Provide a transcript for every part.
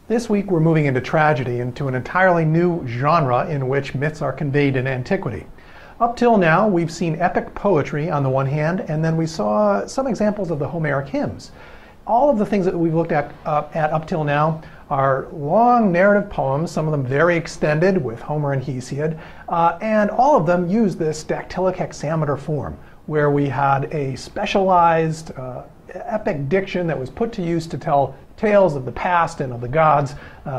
This week we're moving into tragedy, into an entirely new genre in which myths are conveyed in antiquity. Up till now, we've seen epic poetry on the one hand, and then we saw some examples of the Homeric hymns. All of the things that we've looked at up till now are long narrative poems, some of them very extended with Homer and Hesiod, and all of them use this dactylic hexameter form, where we had a specialized epic diction that was put to use to tell tales of the past and of the gods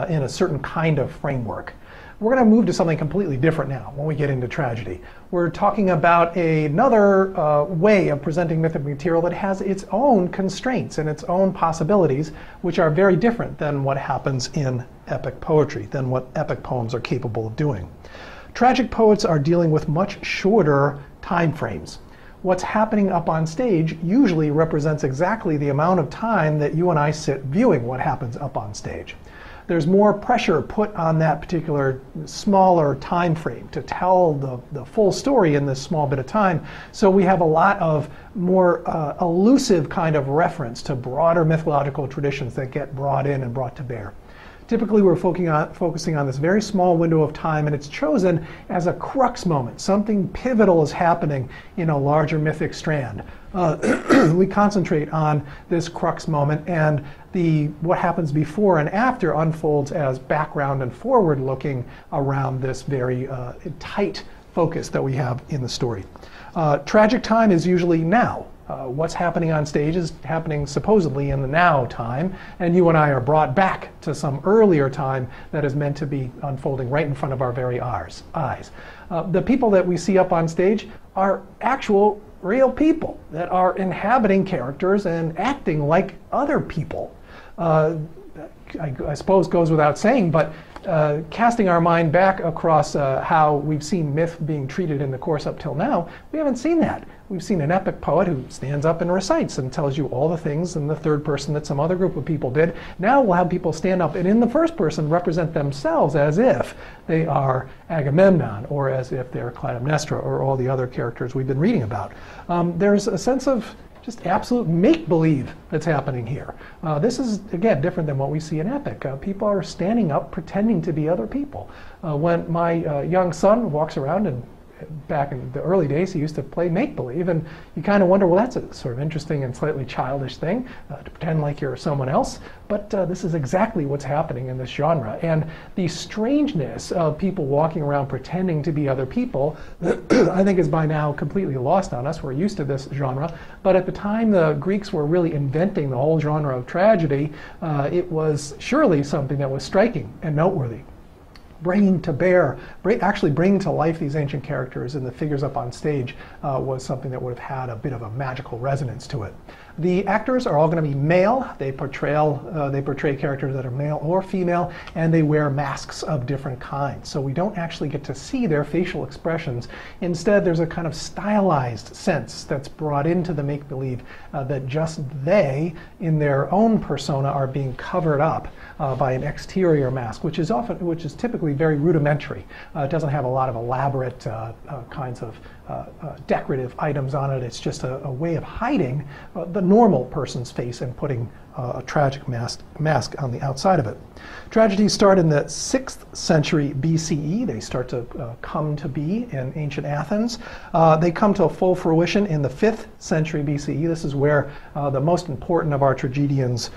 in a certain kind of framework. We're going to move to something completely different now when we get into tragedy. We're talking about another way of presenting mythic material that has its own constraints and its own possibilities, which are very different than what happens in epic poetry, than what epic poems are capable of doing. Tragic poets are dealing with much shorter time frames. What's happening up on stage usually represents exactly the amount of time that you and I sit viewing what happens up on stage. There's more pressure put on that particular smaller time frame to tell the full story in this small bit of time. So we have a lot of more elusive kind of reference to broader mythological traditions that get brought in and brought to bear. Typically we're focusing on this very small window of time, and it's chosen as a crux moment. Something pivotal is happening in a larger mythic strand. We concentrate on this crux moment, and what happens before and after unfolds as background and forward looking around this very tight focus that we have in the story. Tragic time is usually now. What's happening on stage is happening supposedly in the now time, and you and I are brought back to some earlier time that is meant to be unfolding right in front of our very eyes. The people that we see up on stage are actual real people that are inhabiting characters and acting like other people. I suppose goes without saying, but casting our mind back across how we've seen myth being treated in the course up till now, we haven't seen that. We've seen an epic poet who stands up and recites and tells you all the things in the third person that some other group of people did. Now we'll have people stand up and in the first person represent themselves as if they are Agamemnon, or as if they're Clytemnestra, or all the other characters we've been reading about. There's a sense of just absolute make-believe that's happening here. This is, again, different than what we see in epic. People are standing up pretending to be other people. When my young son walks around, and back in the early days he used to play make-believe, and you kind of wonder, well, that's a sort of interesting and slightly childish thing, to pretend like you're someone else, but this is exactly what's happening in this genre. And the strangeness of people walking around pretending to be other people, I think is by now completely lost on us. We're used to this genre, but at the time the Greeks were really inventing the whole genre of tragedy, it was surely something that was striking and noteworthy. Bringing to bear, actually bringing to life these ancient characters and the figures up on stage was something that would have had a bit of a magical resonance to it. The actors are all going to be male. They portray characters that are male or female, and they wear masks of different kinds. So we don't actually get to see their facial expressions. Instead, there's a kind of stylized sense that's brought into the make-believe that just they, in their own persona, are being covered up by an exterior mask, which is typically very rudimentary. It doesn't have a lot of elaborate kinds of decorative items on it. It's just a way of hiding the normal person's face and putting a tragic mask on the outside of it. Tragedies start in the 6th century BCE. They start to come to be in ancient Athens. They come to a full fruition in the 5th century BCE. This is where the most important of our tragedians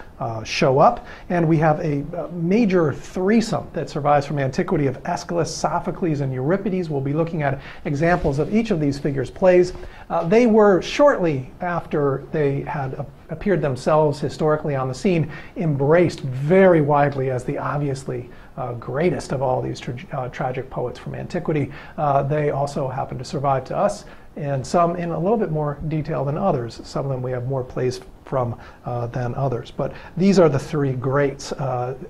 show up. And we have a major threesome that survives from antiquity of Aeschylus, Sophocles, and Euripides. We'll be looking at examples of each of these figures' plays. They were, shortly after they had appeared themselves historically on the scene, embraced very widely as the obviously greatest of all these tragic poets from antiquity. They also happen to survive to us, and some in a little bit more detail than others. Some of them we have more plays from than others. But these are the three greats,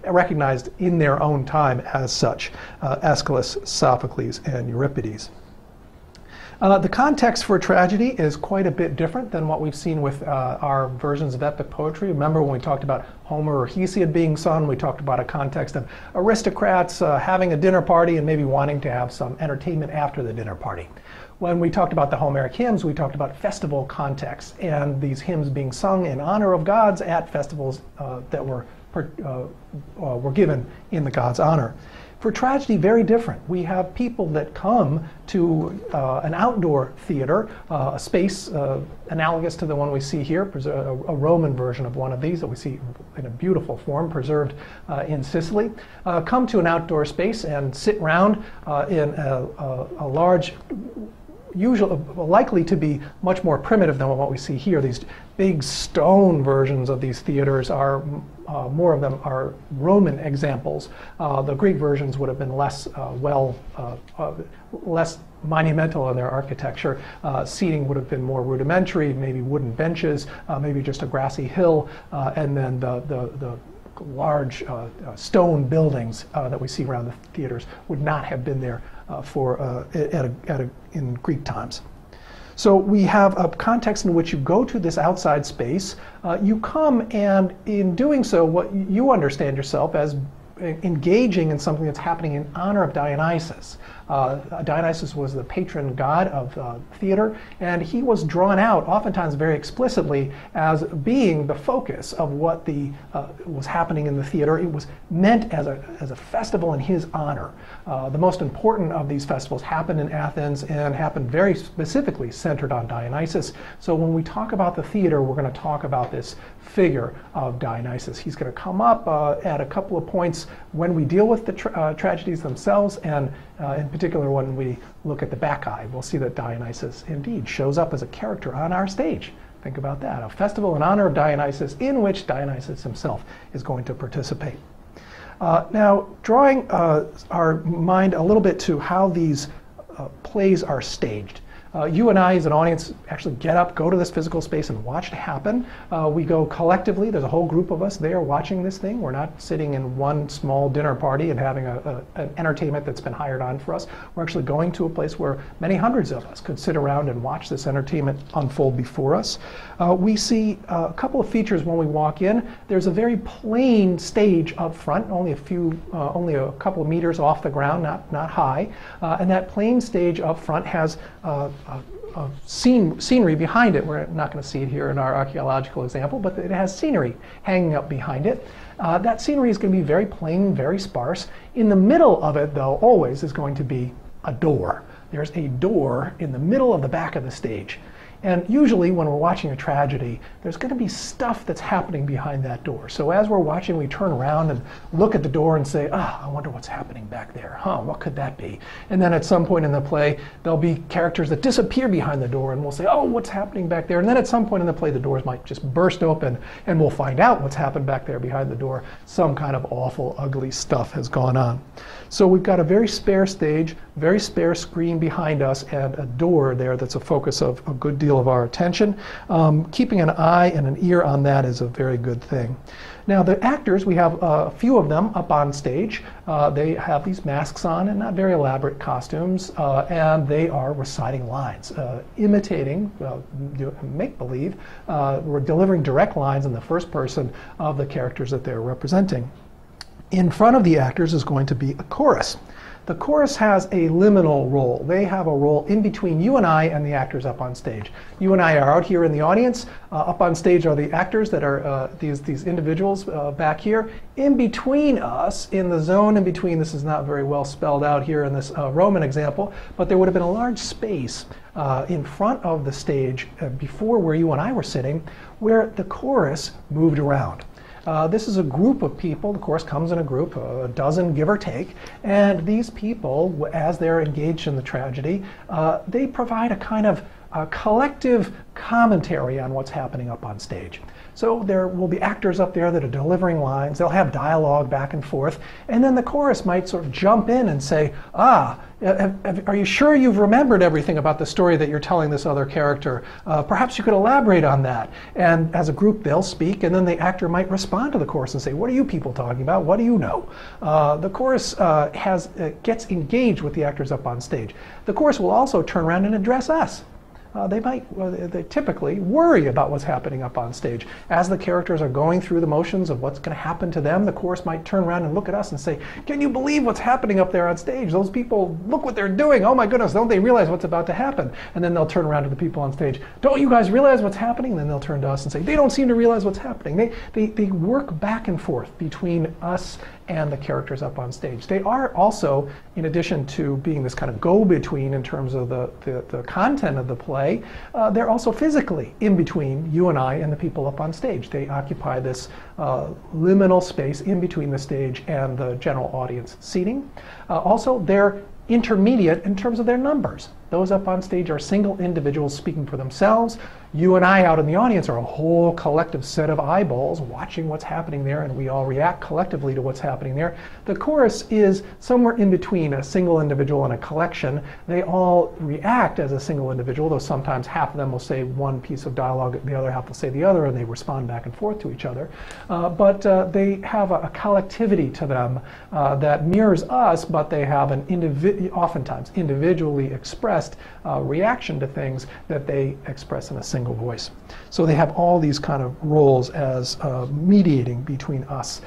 recognized in their own time as such: Aeschylus, Sophocles, and Euripides. The context for tragedy is quite a bit different than what we've seen with our versions of epic poetry. Remember when we talked about Homer or Hesiod being sung, we talked about a context of aristocrats having a dinner party and maybe wanting to have some entertainment after the dinner party. When we talked about the Homeric hymns, we talked about festival contexts and these hymns being sung in honor of gods at festivals that were were given in the god's honor. For tragedy, very different. We have people that come to an outdoor theater, a space analogous to the one we see here, a Roman version of one of these that we see in a beautiful form, preserved in Sicily, come to an outdoor space and sit around in a large, usually likely to be much more primitive than what we see here. These big stone versions of these theaters are more of them are Roman examples. The Greek versions would have been less less monumental in their architecture. Seating would have been more rudimentary, maybe wooden benches, maybe just a grassy hill, and then the large stone buildings that we see around the theaters would not have been there in Greek times. So we have a context in which you go to this outside space, you come, and in doing so, what you understand yourself as engaging in something that's happening in honor of Dionysus. Dionysus was the patron god of theater, and he was drawn out, oftentimes very explicitly, as being the focus of what was happening in the theater. It was meant as a festival in his honor. The most important of these festivals happened in Athens and happened very specifically centered on Dionysus. So when we talk about the theater, we're going to talk about this figure of Dionysus. He's going to come up at a couple of points when we deal with the tragedies themselves, and in particular when we look at the Bacchae, we'll see that Dionysus indeed shows up as a character on our stage. Think about that, a festival in honor of Dionysus in which Dionysus himself is going to participate. Now, drawing our mind a little bit to how these plays are staged. You and I as an audience actually get up, go to this physical space and watch it happen. We go collectively, there's a whole group of us there watching this thing. We're not sitting in one small dinner party and having an entertainment that's been hired on for us. We're actually going to a place where many hundreds of us could sit around and watch this entertainment unfold before us. We see a couple of features when we walk in. There's a very plain stage up front, only a couple of meters off the ground, not high. And that plain stage up front has scenery behind it. We're not going to see it here in our archaeological example, but it has scenery hanging up behind it. That scenery is going to be very plain, very sparse. In the middle of it, though, always is going to be a door. There's a door in the middle of the back of the stage. And usually when we're watching a tragedy, there's going to be stuff that's happening behind that door. So as we're watching, we turn around and look at the door and say, I wonder what's happening back there. What could that be? And then at some point in the play, there'll be characters that disappear behind the door, and we'll say, what's happening back there? And then at some point in the play, the doors might just burst open, and we'll find out what's happened back there behind the door. Some kind of awful, ugly stuff has gone on. So we've got a very spare stage, very spare screen behind us, and a door there that's a focus of a good deal of our attention. Keeping an eye and an ear on that is a very good thing. Now the actors, we have a few of them up on stage. They have these masks on and not very elaborate costumes, and they are reciting lines, imitating, make-believe. We're delivering direct lines in the first person of the characters that they're representing. In front of the actors is going to be a chorus. The chorus has a liminal role. They have a role in between you and I and the actors up on stage. You and I are out here in the audience. Up on stage are the actors that are these individuals back here. In between us, in the zone in between, this is not very well spelled out here in this Roman example, but there would have been a large space in front of the stage before where you and I were sitting, where the chorus moved around. This is a group of people. The chorus comes in a group, a dozen give or take, and these people, as they're engaged in the tragedy, they provide a kind of collective commentary on what's happening up on stage. So there will be actors up there that are delivering lines. They'll have dialogue back and forth, and then the chorus might sort of jump in and say, are you sure you've remembered everything about the story that you're telling this other character? Perhaps you could elaborate on that. And as a group, they'll speak, and then the actor might respond to the chorus and say, what are you people talking about? What do you know? The chorus gets engaged with the actors up on stage. The chorus will also turn around and address us. they typically worry about what's happening up on stage. As the characters are going through the motions of what's going to happen to them, the chorus might turn around and look at us and say, "Can you believe what's happening up there on stage? Those people, look what they're doing. Oh my goodness, don't they realize what's about to happen?" And then they'll turn around to the people on stage, "Don't you guys realize what's happening?" And then they'll turn to us and say, "They don't seem to realize what's happening." They work back and forth between us and the characters up on stage. They are also, in addition to being this kind of go-between in terms of the content of the play, they're also physically in between you and I and the people up on stage. They occupy this liminal space in between the stage and the general audience seating. Also, they're intermediate in terms of their numbers. Those up on stage are single individuals speaking for themselves. You and I out in the audience are a whole collective set of eyeballs watching what's happening there, and we all react collectively to what's happening there. The chorus is somewhere in between a single individual and a collection. They all react as a single individual, though sometimes half of them will say one piece of dialogue, the other half will say the other, and they respond back and forth to each other. But they have a collectivity to them that mirrors us, but they have an oftentimes individually expressed reaction to things that they express in a single voice. So they have all these kind of roles as mediating between us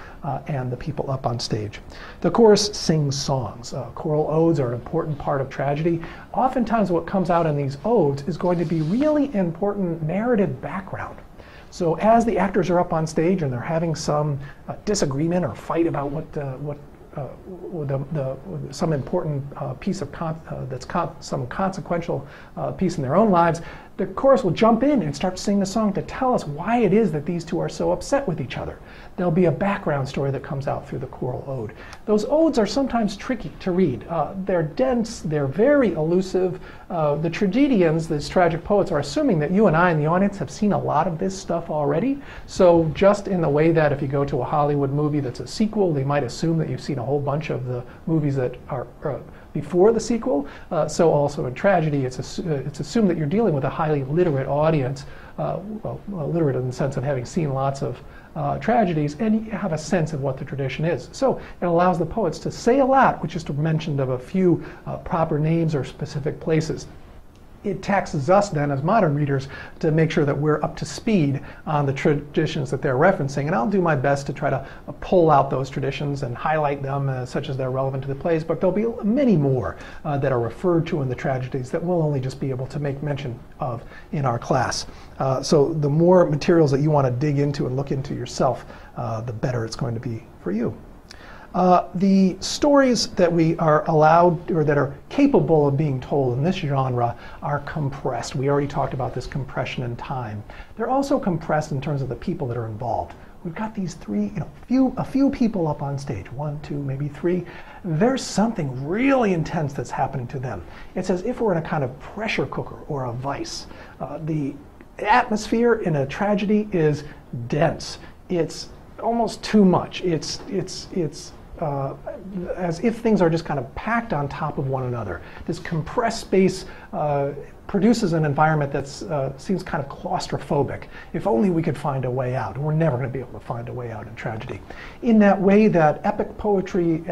and the people up on stage. The chorus sings songs. Choral odes are an important part of tragedy. Oftentimes what comes out in these odes is going to be really important narrative background. So as the actors are up on stage and they're having some disagreement or fight about some important piece of some consequential piece in their own lives, the chorus will jump in and start singing a song to tell us why it is that these two are so upset with each other. There'll be a background story that comes out through the choral ode. Those odes are sometimes tricky to read. They're dense, they're very elusive. The tragedians, these tragic poets, are assuming that you and I in the audience have seen a lot of this stuff already. So just in the way that if you go to a Hollywood movie that's a sequel, they might assume that you've seen a whole bunch of the movies that are before the sequel. So also in tragedy, it's assumed that you're dealing with a highly literate audience, literate in the sense of having seen lots of tragedies, and you have a sense of what the tradition is. So it allows the poets to say a lot with just a mention of a few proper names or specific places. It taxes us then as modern readers to make sure that we're up to speed on the traditions that they're referencing. And I'll do my best to try to pull out those traditions and highlight them such as they're relevant to the plays, but there'll be many more that are referred to in the tragedies that we'll only just be able to make mention of in our class. So the more materials that you want to dig into and look into yourself, the better it's going to be for you. The stories that we are allowed or that are capable of being told in this genre are compressed. We already talked about this compression in time. They're also compressed in terms of the people that are involved. We've got these a few people up on stage, 1, 2, maybe 3. There's something really intense that's happening to them. It's as if we're in a kind of pressure cooker or a vice. The atmosphere in a tragedy is dense. It's almost too much. It's as if things are just kind of packed on top of one another. This compressed space produces an environment that seems kind of claustrophobic. If only we could find a way out. We're never going to be able to find a way out in tragedy. In that way that epic poetry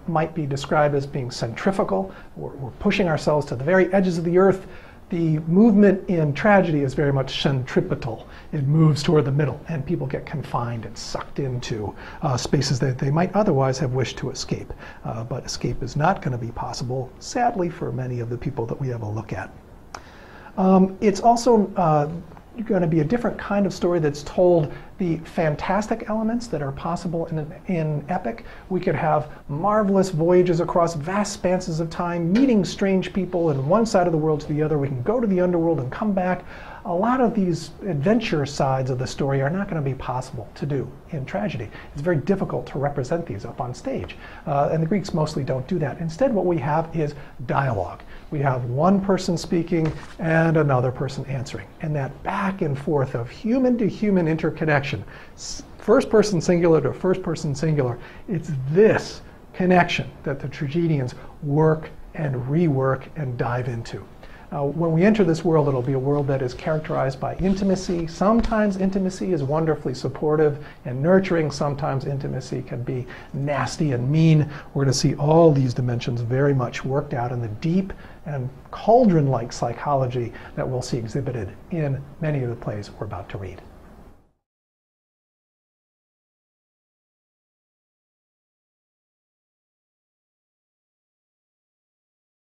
might be described as being centrifugal, we're pushing ourselves to the very edges of the earth. The movement in tragedy is very much centripetal. It moves toward the middle, and people get confined and sucked into spaces that they might otherwise have wished to escape. But escape is not going to be possible, sadly, for many of the people that we have a look at. It's also going to be a different kind of story that's told the fantastic elements that are possible in epic. We could have marvelous voyages across vast spanses of time, meeting strange people in one side of the world to the other. We can go to the underworld and come back. A lot of these adventure sides of the story are not going to be possible to do in tragedy. It's very difficult to represent these up on stage. And the Greeks mostly don't do that. Instead, what we have is dialogue. We have one person speaking and another person answering. And that back and forth of human to human interconnection, first person singular to first person singular, it's this connection that the tragedians work and rework and dive into. When we enter this world, it'll be a world that is characterized by intimacy. Sometimes intimacy is wonderfully supportive and nurturing. Sometimes intimacy can be nasty and mean. We're going to see all these dimensions very much worked out in the deep and cauldron-like psychology that we'll see exhibited in many of the plays we're about to read.